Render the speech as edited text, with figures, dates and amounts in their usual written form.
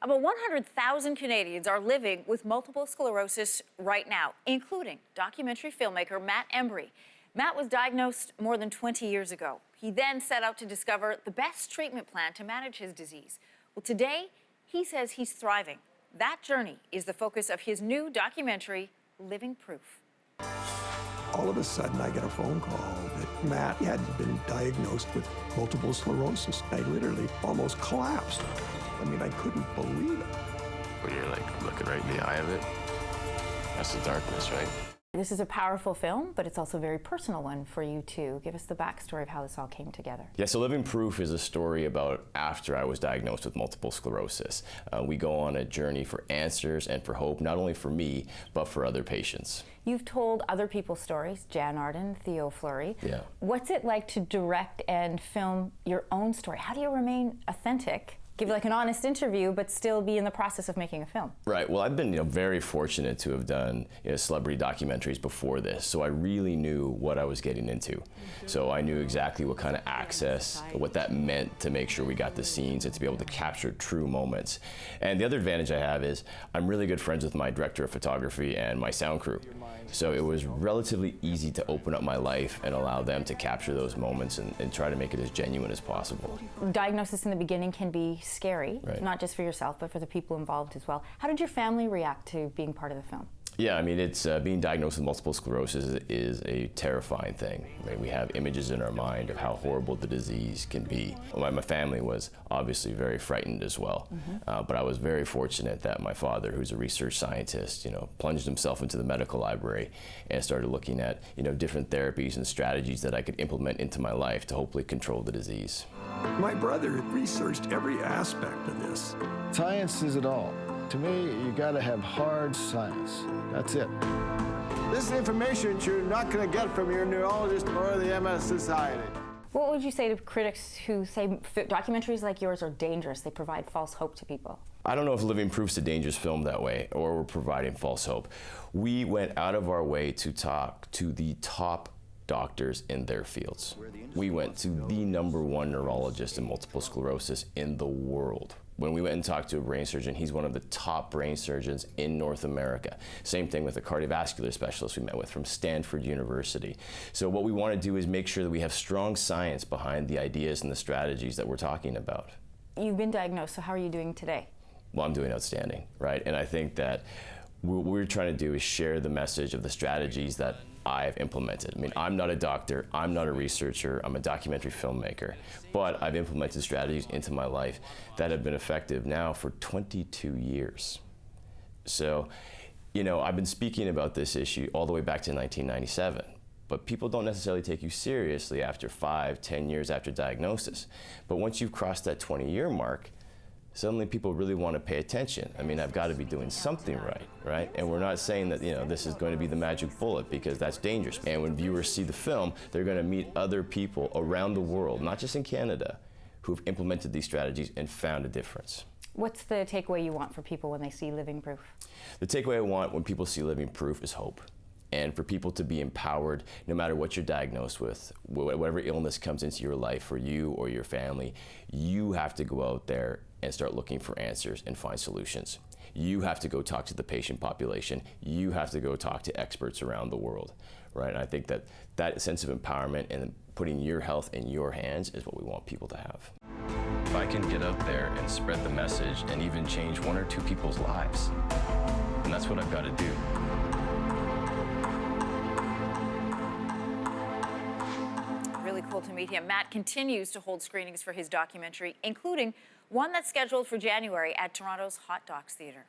About 100,000 Canadians are living with multiple sclerosis right now, including documentary filmmaker Matt Embry. Matt was diagnosed more than 20 years ago. He then set out to discover the best treatment plan to manage his disease. Well, today, he says he's thriving. That journey is the focus of his new documentary, Living Proof. All of a sudden, I get a phone call that Matt had been diagnosed with multiple sclerosis. I literally almost collapsed. I mean, I couldn't believe it. When you're like looking right in the eye of it, that's the darkness, right? This is a powerful film, but it's also a very personal one for you too. Give us the backstory of how this all came together. Yeah, so Living Proof is a story about after I was diagnosed with multiple sclerosis. We go on a journey for answers and for hope, not only for me, but for other patients. You've told other people's stories, Jan Arden, Theo Fleury. Yeah. What's it like to direct and film your own story? How do you remain authentic? Give like an honest interview, but still be in the process of making a film. Right. Well, I've been very fortunate to have done celebrity documentaries before this, so I really knew what I was getting into. So I knew exactly what kind of access, what that meant to make sure we got the scenes and to be able to capture true moments. And the other advantage I have is I'm really good friends with my director of photography and my sound crew. So it was relatively easy to open up my life and allow them to capture those moments and try to make it as genuine as possible. Diagnosis in the beginning can be scary, right. Not just for yourself, but for the people involved as well. How did your family react to being part of the film? Yeah, I mean, it's being diagnosed with multiple sclerosis is a terrifying thing. I mean, we have images in our mind of how horrible the disease can be. My family was obviously very frightened as well, but I was very fortunate that my father, who's a research scientist, plunged himself into the medical library and started looking at, different therapies and strategies that I could implement into my life to hopefully control the disease. My brother researched every aspect of this. Science is it all. To me, you gotta have hard science. That's it. This is information you're not gonna get from your neurologist or the MS Society. What would you say to critics who say documentaries like yours are dangerous? They provide false hope to people. I don't know if Living Proof's a dangerous film that way, or we're providing false hope. We went out of our way to talk to the top doctors in their fields. We went to the #1 neurologist in multiple sclerosis in the world. When we went and talked to a brain surgeon, he's one of the top brain surgeons in North America. Same thing with a cardiovascular specialist we met with from Stanford University. So what we want to do is make sure that we have strong science behind the ideas and the strategies that we're talking about. You've been diagnosed, so how are you doing today? Well, I'm doing outstanding, right? And I think that what we're trying to do is share the message of the strategies that I've implemented. I mean, I'm not a doctor, I'm not a researcher, I'm a documentary filmmaker, but I've implemented strategies into my life that have been effective now for 22 years. So, I've been speaking about this issue all the way back to 1997, but people don't necessarily take you seriously after 5, 10 years after diagnosis. But once you've crossed that 20-year mark, suddenly people really want to pay attention. I mean, I've got to be doing something right? And we're not saying that, this is going to be the magic bullet, because that's dangerous. And when viewers see the film, they're going to meet other people around the world, not just in Canada, who've implemented these strategies and found a difference. What's the takeaway you want for people when they see Living Proof? The takeaway I want when people see Living Proof is hope. And for people to be empowered, no matter what you're diagnosed with, whatever illness comes into your life for you or your family, you have to go out there and start looking for answers and find solutions. You have to go talk to the patient population. You have to go talk to experts around the world, right? And I think that sense of empowerment and putting your health in your hands is what we want people to have. If I can get out there and spread the message and even change 1 or 2 people's lives, then that's what I've got to do. Really cool to meet him. Matt continues to hold screenings for his documentary, including one that's scheduled for January at Toronto's Hot Docs Theatre.